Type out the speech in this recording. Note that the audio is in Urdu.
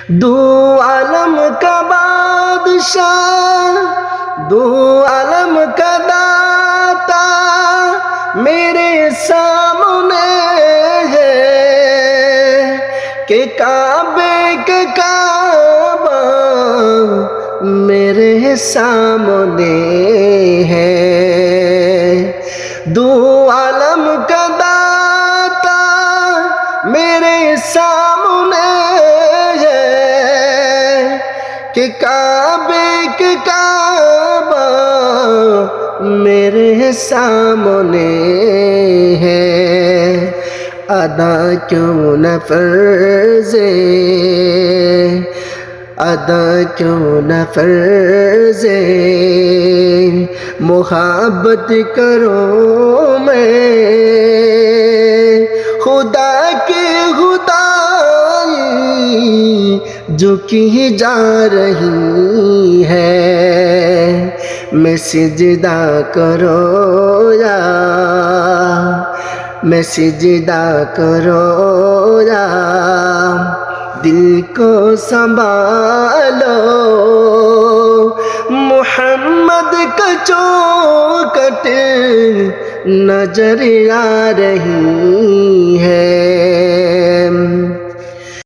دو عالم کا بادشاہ، دو عالم کا داتا میرے سامنے ہے کہ کعبے کا کعبہ میرے سامنے ہے۔ دو عالم کا داتا میرے سامنے ہے کہ کعبے کا کعبہ میرے سامنے ہے۔ ادا کیوں نہ فرض ادا کیوں نہ فرض محبت کرو میں خدا کی خدائی جو کی جا رہی ہے۔ میں سجدہ کرو یا میں سجدہ کرو یا دل کو سنبھالو، محمد کا چوکٹ نظر آ رہی ہے۔